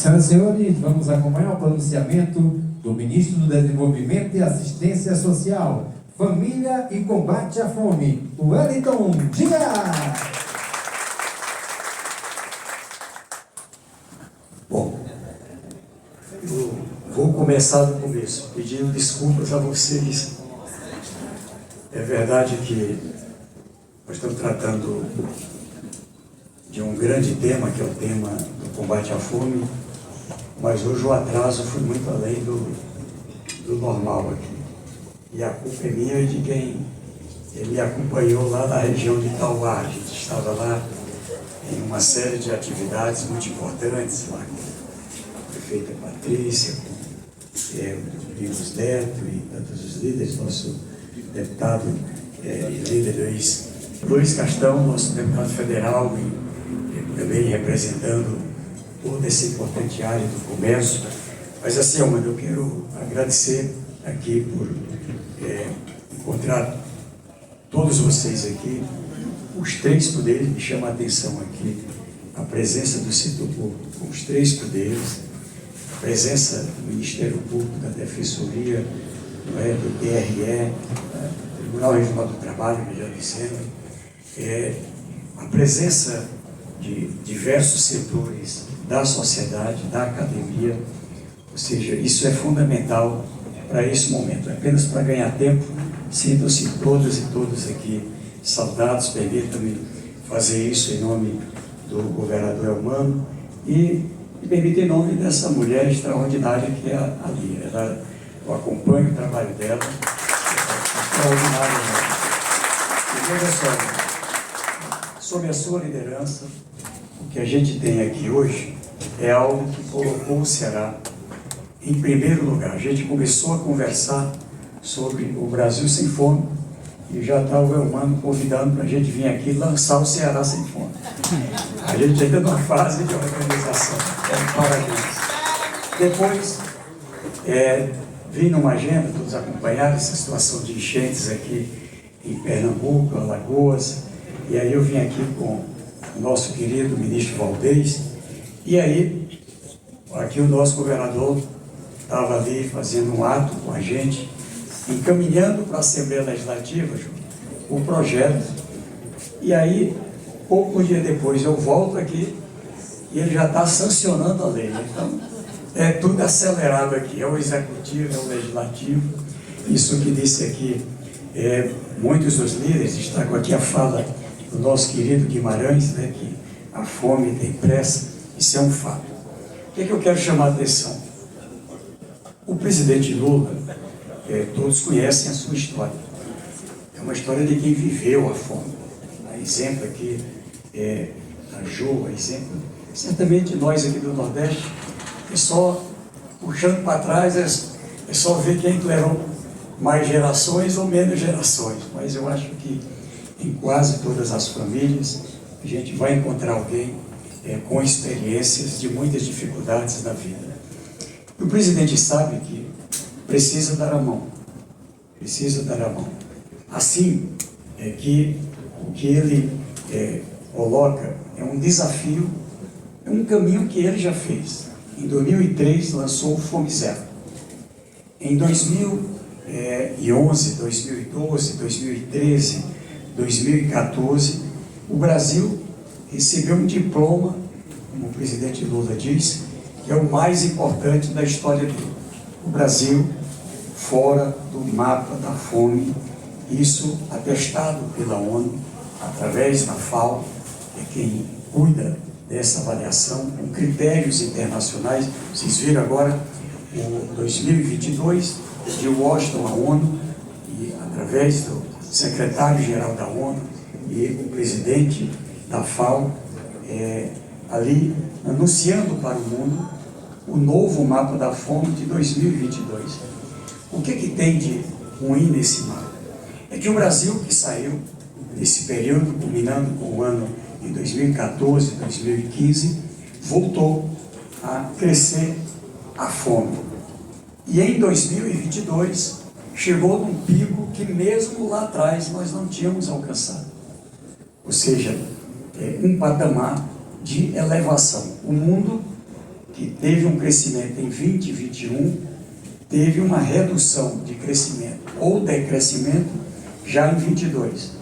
Senhoras e senhores, vamos acompanhar o pronunciamento do Ministro do Desenvolvimento e Assistência Social, Família e Combate à Fome, Wellington Dias. Bom, eu vou começar do começo, pedindo desculpas a vocês. É verdade que nós estamos tratando de um grande tema, que é o tema do combate à fome, mas hoje o atraso foi muito além do normal aqui. E a culpa é minha e de quem me acompanhou lá na região de Itauá. A gente estava lá em uma série de atividades muito importantes, lá com a prefeita Patrícia, com o Domingos Neto e tantos os líderes, nosso deputado e líder Luiz Castão, nosso deputado federal, e também representando toda essa importante área do comércio. Mas assim, Almando, eu quero agradecer aqui por encontrar todos vocês aqui. Os três poderes, me chama a atenção aqui a presença do setor público com os três poderes, a presença do Ministério Público, da Defensoria, do TRE, do Tribunal Regional do Trabalho, melhor dizendo, a presença de diversos setores da sociedade, da academia. Ou seja, isso é fundamental para esse momento. Apenas para ganhar tempo, sintam-se todas e todos aqui saudados. Permita-me fazer isso em nome do governador Elmano e permita em nome dessa mulher extraordinária que é a Lia. Eu acompanho o trabalho dela, extraordinário. E veja só, sob a sua liderança, o que a gente tem aqui hoje é algo que colocou o Ceará em primeiro lugar. A gente começou a conversar sobre o Brasil sem fome e já está o Elmano convidando para a gente vir aqui lançar o Ceará sem fome. A gente ainda numa fase de organização. Parabéns. Depois, vim numa agenda, todos acompanharam essa situação de enchentes aqui em Pernambuco, Alagoas, e aí eu vim aqui com o nosso querido ministro Valdez, e aí aqui o nosso governador estava ali fazendo um ato com a gente, encaminhando para a Assembleia Legislativa o projeto, e aí, pouco dia depois, eu volto aqui e ele já está sancionando a lei. Então, é tudo acelerado aqui, é o executivo, é o legislativo. Isso que disse aqui, muitos dos líderes, destaco aqui a fala do nosso querido Guimarães, né, que a fome tem pressa, isso é um fato. O que eu quero chamar a atenção? O presidente Lula, todos conhecem a sua história. É uma história de quem viveu a fome. A exemplo aqui, a Jo, exemplo, certamente nós aqui do Nordeste, é só puxando para trás, é só ver quem tolerou mais gerações ou menos gerações. Mas eu acho que em quase todas as famílias a gente vai encontrar alguém com experiências de muitas dificuldades na vida. E o presidente sabe que precisa dar a mão. Precisa dar a mão. Assim, que o que ele coloca é um desafio, é um caminho que ele já fez. Em 2003 lançou o Fome Zero. Em 2011, 2012, 2013, 2014, o Brasil recebeu um diploma, como o presidente Lula diz, que é o mais importante da história dele. O Brasil fora do mapa da fome, isso atestado pela ONU, através da FAO, que é quem cuida dessa avaliação, com critérios internacionais. Vocês viram agora o 2022 de Washington, a ONU, e através do secretário-geral da ONU e o presidente da FAO, ali anunciando para o mundo o novo mapa da fome de 2022. O que tem de ruim nesse mapa? É que o Brasil, que saiu nesse período, culminando com o ano de 2014, 2015, voltou a crescer a fome. E em 2022, chegou num pico que mesmo lá atrás nós não tínhamos alcançado. Ou seja, um patamar de elevação. O mundo que teve um crescimento em 2021, teve uma redução de crescimento ou decrescimento já em 22.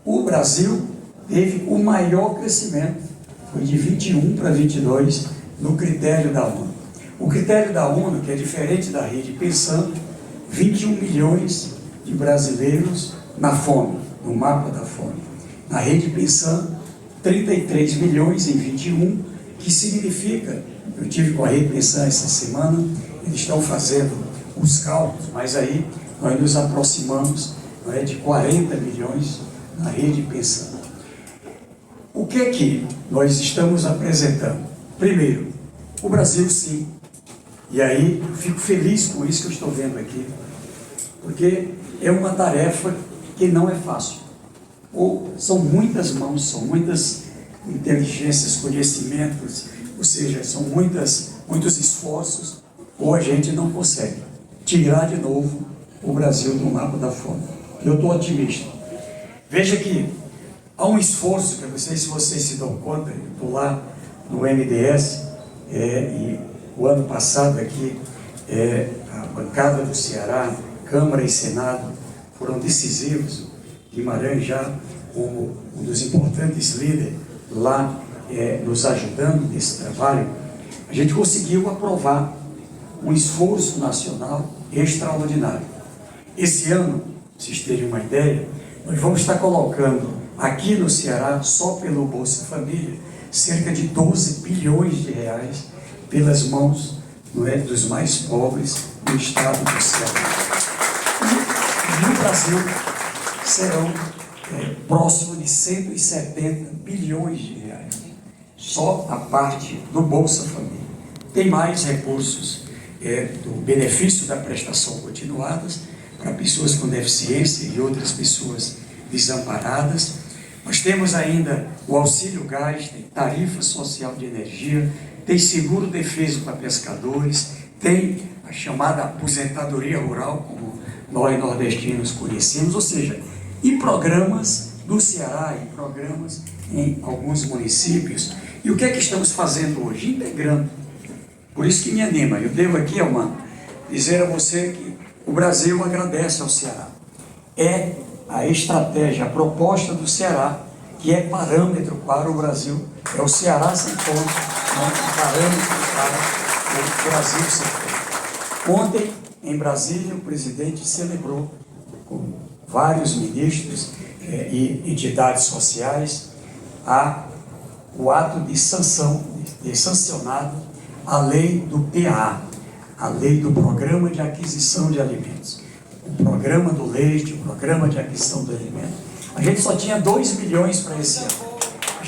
O Brasil teve o maior crescimento, foi de 21 para 22, no critério da ONU. O critério da ONU, que é diferente da Rede Pensando, 21 milhões de brasileiros na fome, no mapa da fome. Na Rede Pensando, 33 milhões em 21, que significa, eu tive com a Rede Pensando essa semana, eles estão fazendo os cálculos, mas aí nós nos aproximamos, não é, de 40 milhões na Rede Pensando. O que é que nós estamos apresentando? Primeiro, o Brasil sim, e aí eu fico feliz com isso que eu estou vendo aqui, porque é uma tarefa que não é fácil, ou são muitas mãos, são muitas inteligências, conhecimentos, ou seja, são muitos esforços, ou a gente não consegue tirar de novo o Brasil do mapa da fome. Eu estou otimista. Veja que há um esforço, que eu não sei se vocês se dão conta, eu estou lá no MDS, e o ano passado aqui, a bancada do Ceará, Câmara e Senado, foram decisivos. Guimarães já como um dos importantes líderes lá, nos ajudando nesse trabalho, a gente conseguiu aprovar um esforço nacional extraordinário. Esse ano, para vocês terem uma ideia, nós vamos estar colocando aqui no Ceará, só pelo Bolsa Família, cerca de 12 bilhões de reais pelas mãos, não é, dos mais pobres do estado do Ceará. E no Brasil serão próximo de 170 bilhões de reais, só a parte do Bolsa Família. Tem mais recursos do benefício da prestação continuadas para pessoas com deficiência e outras pessoas desamparadas. Nós temos ainda o auxílio gás, tem tarifa social de energia, tem seguro defeso para pescadores, tem a chamada aposentadoria rural, como nós nordestinos conhecemos, ou seja, e programas do Ceará, e programas em alguns municípios. E o que é que estamos fazendo hoje? Integrando. Por isso que me anima. Eu devo aqui, Almano, dizer a você que o Brasil agradece ao Ceará. É a estratégia, a proposta do Ceará, que é parâmetro para o Brasil. É o Ceará sem fome, não é parâmetro para o Brasil sem fome. Ontem, em Brasília, o presidente celebrou com vários ministros e entidades sociais o ato de sancionado a lei do PA, a lei do Programa de Aquisição de Alimentos. O programa do leite, o programa de aquisição do alimento. A gente só tinha 2 milhões para esse ano.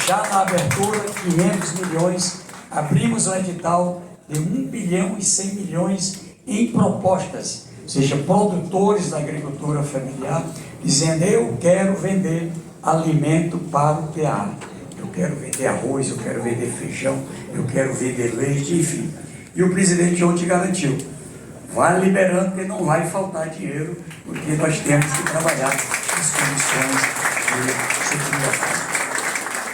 Já na abertura, 500 milhões, abrimos o edital de 1 bilhão e 100 milhões em propostas, ou seja, produtores da agricultura familiar, dizendo: eu quero vender alimento para o PA, eu quero vender arroz, eu quero vender feijão, eu quero vender leite, enfim. E o presidente ontem garantiu: vai liberando, porque não vai faltar dinheiro, porque nós temos que trabalhar as condições de secundária.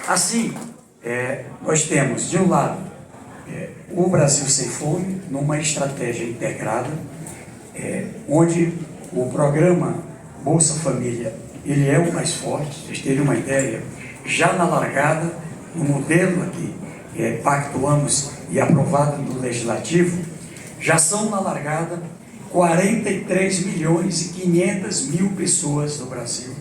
Assim, nós temos, de um lado, o Brasil Sem Fome, numa estratégia integrada, onde o programa Bolsa Família, ele é o mais forte. Vocês terem uma ideia, já na largada, no modelo aqui, pactuamos e aprovado no Legislativo, já são na largada 43 milhões e 500 mil pessoas no Brasil.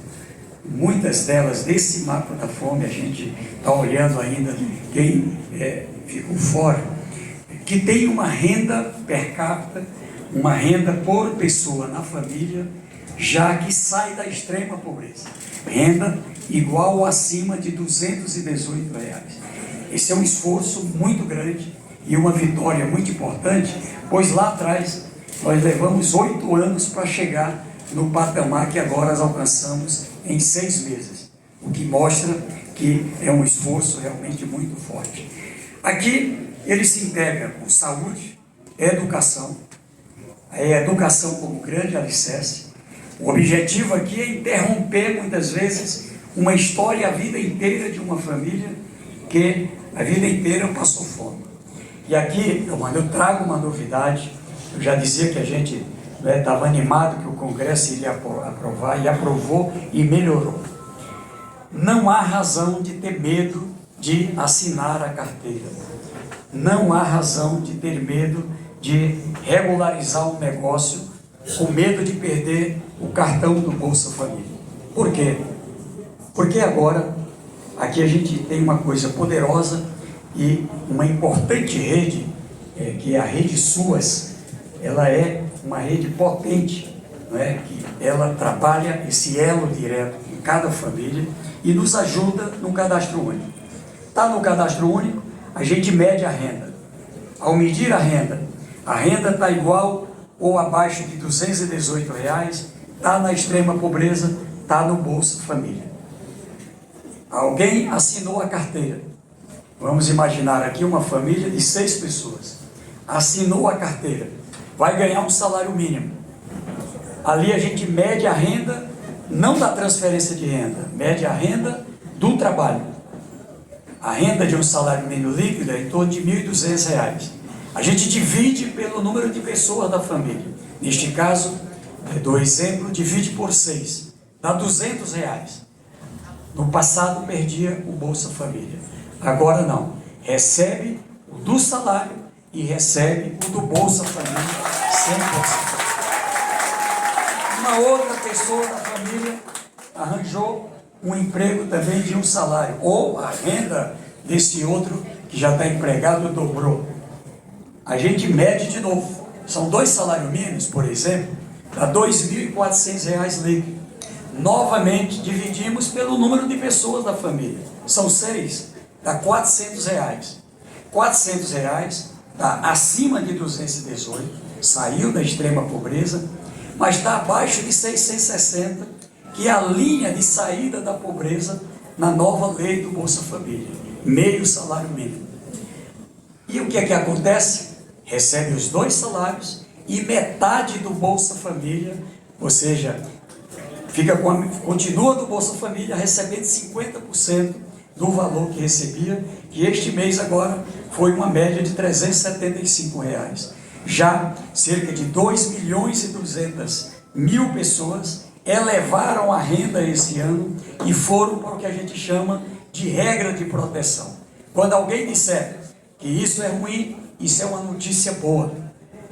Muitas delas desse mapa da fome, a gente está olhando ainda quem ficou fora, que tem uma renda per capita, uma renda por pessoa na família, já que sai da extrema pobreza. Renda igual ou acima de R$218. Esse é um esforço muito grande e uma vitória muito importante, pois lá atrás nós levamos 8 anos para chegar no patamar que agora alcançamos em 6 meses, o que mostra que é um esforço realmente muito forte. Aqui ele se integra com saúde, educação, a educação como grande alicerce. O objetivo aqui é interromper muitas vezes uma história, a vida inteira de uma família que a vida inteira passou fome. E aqui eu trago uma novidade. Eu já dizia que a gente estava animado que o Congresso iria aprovar, e aprovou e melhorou. Não há razão de ter medo de assinar a carteira. Não há razão de ter medo de regularizar um negócio com medo de perder o cartão do Bolsa Família. Por quê? Porque agora aqui a gente tem uma coisa poderosa e uma importante rede, que é a rede SUAS. Ela é uma rede potente, não é? Que ela trabalha esse elo direto em cada família e nos ajuda no cadastro único. Está no cadastro único, a gente mede a renda. Ao medir a renda está igual ou abaixo de R$ 218, está na extrema pobreza, está no Bolsa Família. Alguém assinou a carteira. Vamos imaginar aqui uma família de 6 pessoas. Assinou a carteira. Vai ganhar um salário mínimo. Ali a gente mede a renda, não da transferência de renda, mede a renda do trabalho. A renda de um salário mínimo líquido é em torno de R$ 1.200. A gente divide pelo número de pessoas da família. Neste caso, do exemplo, divide por 6. Dá R$ 200. No passado perdia o Bolsa Família. Agora não. Recebe o do salário e recebe o do Bolsa Família 100%. Uma outra pessoa da família arranjou um emprego também de um salário, ou a renda desse outro que já está empregado dobrou. A gente mede de novo. São 2 salários mínimos, por exemplo, dá R$ 2.400 líquido. Novamente dividimos pelo número de pessoas da família. São 6, dá R$ 400. R$ 400 está acima de 218, saiu da extrema pobreza, mas está abaixo de 660, que é a linha de saída da pobreza na nova lei do Bolsa Família, meio salário mínimo. E o que é que acontece? Recebe os 2 salários e metade do Bolsa Família, ou seja, continua do Bolsa Família recebendo 50% do valor que recebia, que este mês agora foi uma média de R$ 375. Já cerca de 2.200.000 pessoas elevaram a renda esse ano e foram para o que a gente chama de regra de proteção. Quando alguém disser que isso é ruim, isso é uma notícia boa.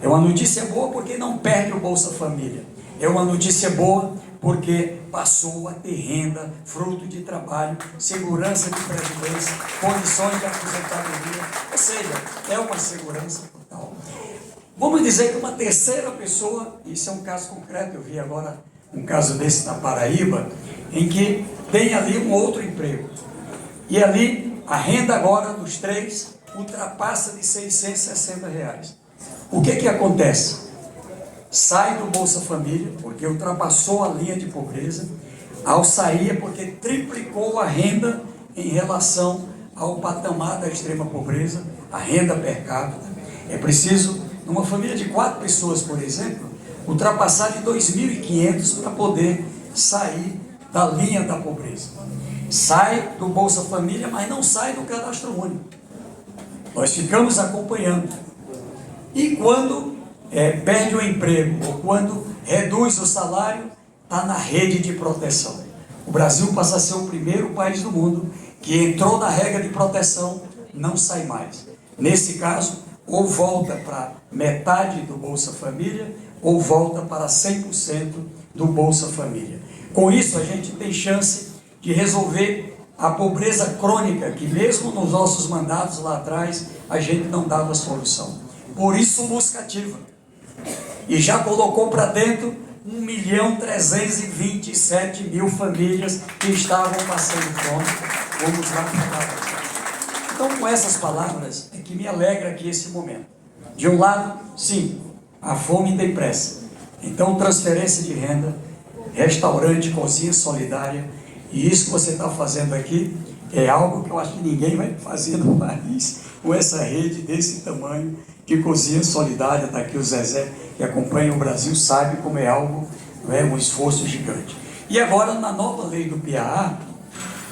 É uma notícia boa porque não perde o Bolsa Família. É uma notícia boa porque passou a ter renda, fruto de trabalho, segurança de previdência, condições de aposentadoria, ou seja, é uma segurança total. Vamos dizer que uma terceira pessoa, isso é um caso concreto, eu vi agora um caso desse na Paraíba, em que tem ali um outro emprego, e ali a renda agora dos 3 ultrapassa de R$ 660. O que acontece? Sai do Bolsa Família, porque ultrapassou a linha de pobreza. Ao sair é porque triplicou a renda em relação ao patamar da extrema pobreza, a renda per capita. É preciso, numa família de 4 pessoas, por exemplo, ultrapassar de 2.500 para poder sair da linha da pobreza. Sai do Bolsa Família, mas não sai do cadastro único. Nós ficamos acompanhando. E quando perde o emprego, ou quando reduz o salário, está na rede de proteção. O Brasil passa a ser o primeiro país do mundo que entrou na regra de proteção, não sai mais. Nesse caso, ou volta para metade do Bolsa Família, ou volta para 100% do Bolsa Família. Com isso, a gente tem chance de resolver a pobreza crônica, que mesmo nos nossos mandatos lá atrás, a gente não dava solução. Por isso, busca ativa. E já colocou para dentro 1.327.000 famílias que estavam passando fome. Vamos lá para. Então, com essas palavras, é que me alegra aqui esse momento. De um lado, sim, a fome tem pressa. Então, transferência de renda, restaurante, cozinha solidária, e isso que você está fazendo aqui é algo que eu acho que ninguém vai fazer no país com essa rede desse tamanho de cozinha solidária. Está aqui o Zezé, que acompanha o Brasil, sabe como é algo, não é um esforço gigante. E agora, na nova lei do PAA,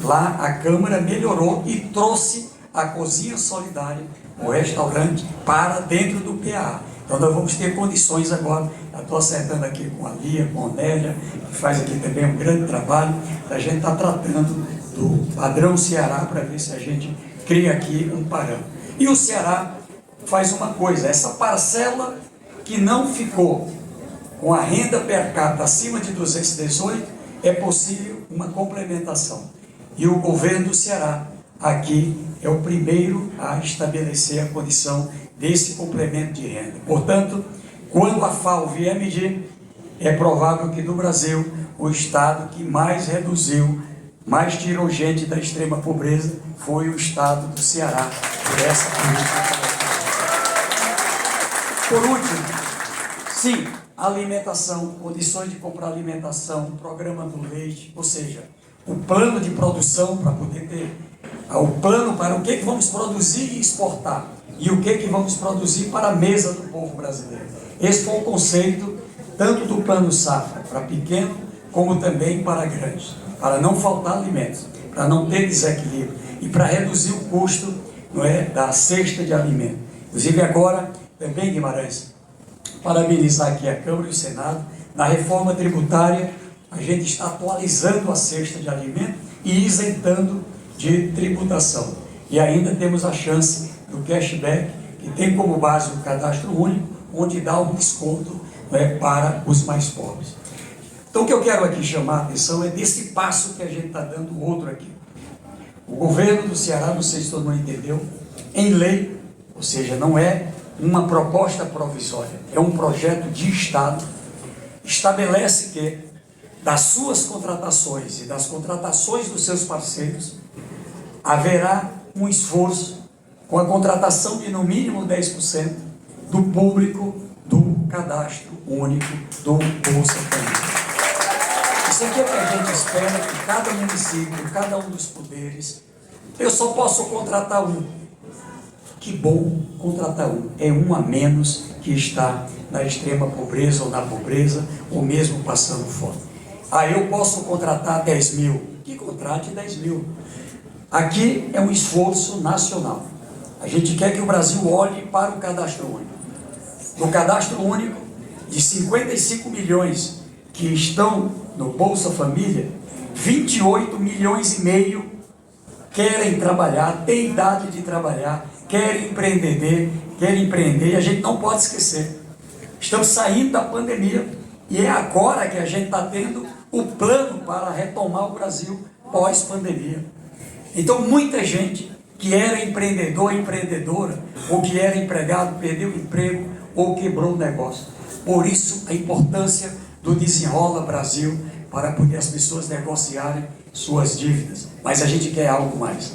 lá a Câmara melhorou e trouxe a cozinha solidária o restaurante para dentro do PA. Então nós vamos ter condições agora, eu estou acertando aqui com a Lia, com a Nélia, que faz aqui também um grande trabalho, a gente está tratando do padrão Ceará para ver se a gente cria aqui um parâmetro. E o Ceará faz uma coisa, essa parcela que não ficou com a renda per capita acima de 218, é possível uma complementação. E o governo do Ceará aqui é o primeiro a estabelecer a condição desse complemento de renda. Portanto, quando a FAO vier medir, é provável que no Brasil o estado que mais reduziu, mais tirou gente da extrema pobreza, foi o estado do Ceará, por essa política. Por último, sim, alimentação, condições de comprar alimentação, programa do leite, ou seja, o plano de produção para poder ter o plano para o que vamos produzir e exportar e o que vamos produzir para a mesa do povo brasileiro. Esse foi o conceito tanto do plano safra para pequeno como também para grandes, para não faltar alimentos, para não ter desequilíbrio e para reduzir o custo, não é, da cesta de alimento. Inclusive agora também, Guimarães, parabenizar aqui a Câmara e o Senado, na reforma tributária a gente está atualizando a cesta de alimento e isentando de tributação. E ainda temos a chance do cashback, que tem como base o cadastro único, onde dá um desconto, né, para os mais pobres. Então o que eu quero aqui chamar a atenção é desse passo que a gente está dando outro aqui. O governo do Ceará, não sei se todo mundo entendeu, em lei, ou seja, não é uma proposta provisória, é um projeto de Estado, estabelece que das suas contratações e das contratações dos seus parceiros, haverá um esforço com a contratação de no mínimo 10% do público do cadastro único do Bolsa Família. Isso aqui é o que a gente espera que cada município, cada um dos poderes, eu só posso contratar um. Que bom contratar um. É um a menos que está na extrema pobreza ou na pobreza, ou mesmo passando fome. Eu posso contratar 10 mil. Que contrate 10 mil. Aqui é um esforço nacional. A gente quer que o Brasil olhe para o cadastro único. No cadastro único, de 55 milhões que estão no Bolsa Família, 28 milhões e meio querem trabalhar, têm idade de trabalhar, querem empreender, e a gente não pode esquecer. Estamos saindo da pandemia e é agora que a gente está tendo o plano para retomar o Brasil pós-pandemia. Então, muita gente que era empreendedor, empreendedora, ou que era empregado, perdeu o emprego ou quebrou o negócio. Por isso, a importância do Desenrola Brasil para poder as pessoas negociarem suas dívidas. Mas a gente quer algo mais.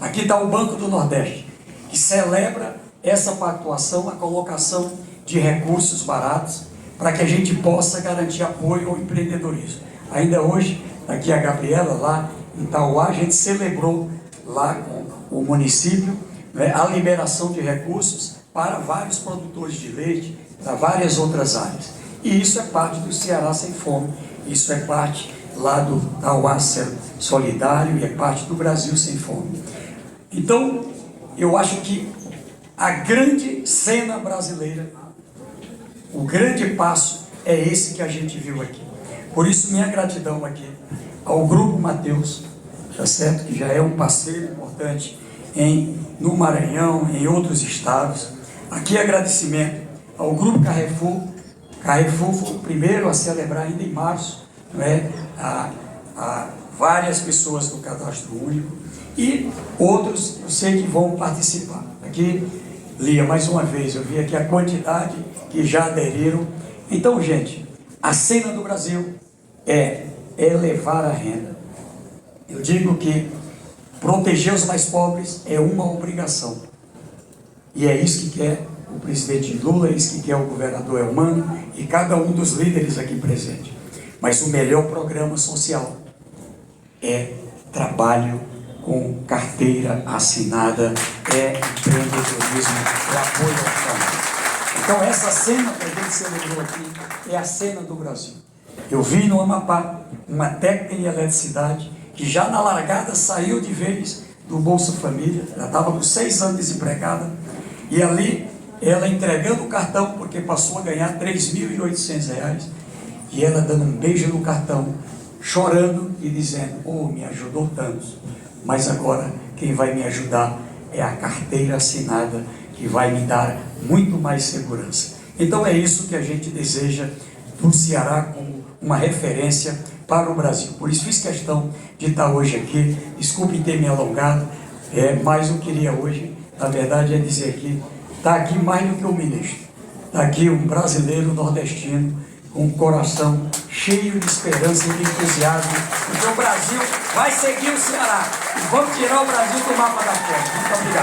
Aqui está o Banco do Nordeste, que celebra essa pactuação, a colocação de recursos baratos, para que a gente possa garantir apoio ao empreendedorismo. Ainda hoje, aqui a Gabriela, lá em Itauá, a gente celebrou lá com o município, né, a liberação de recursos para vários produtores de leite, para várias outras áreas. E isso é parte do Ceará Sem Fome, isso é parte lá do Itauá Solidário e é parte do Brasil Sem Fome. Então, eu acho que a grande cena brasileira, o grande passo é esse que a gente viu aqui. Por isso, minha gratidão aqui ao Grupo Mateus, tá certo? Que já é um parceiro importante no Maranhão, em outros estados. Aqui agradecimento ao Grupo Carrefour. Carrefour foi o primeiro a celebrar ainda em março, não é? a várias pessoas do Cadastro Único e outros, eu sei que vão participar. Aqui, Lia, mais uma vez, eu vi aqui a quantidade que já aderiram. Então, gente, a cena do Brasil é elevar a renda. Eu digo que proteger os mais pobres é uma obrigação. E é isso que quer o presidente Lula, é isso que quer o governador Elmano e cada um dos líderes aqui presentes. Mas o melhor programa social é trabalho com carteira assinada, é empreendedorismo, é apoio ao trabalho. Então essa cena que a gente celebrou aqui é a cena do Brasil. Eu vi no Amapá uma técnica em eletricidade que já na largada saiu de vez do Bolsa Família, já estava com 6 anos desempregada, E ali, ela entregando o cartão, porque passou a ganhar R$ 3.800, e ela dando um beijo no cartão, chorando e dizendo: oh, me ajudou tanto, mas agora quem vai me ajudar é a carteira assinada, que vai me dar muito mais segurança. Então é isso que a gente deseja do Ceará como uma referência para o Brasil. Por isso fiz questão de estar hoje aqui. Desculpe ter me alongado, mas eu queria hoje, na verdade, é dizer que está aqui mais do que um ministro. Está aqui um brasileiro nordestino com um coração cheio de esperança e de entusiasmo, porque o Brasil vai seguir o Ceará e vamos tirar o Brasil do mapa da fome. Muito obrigado.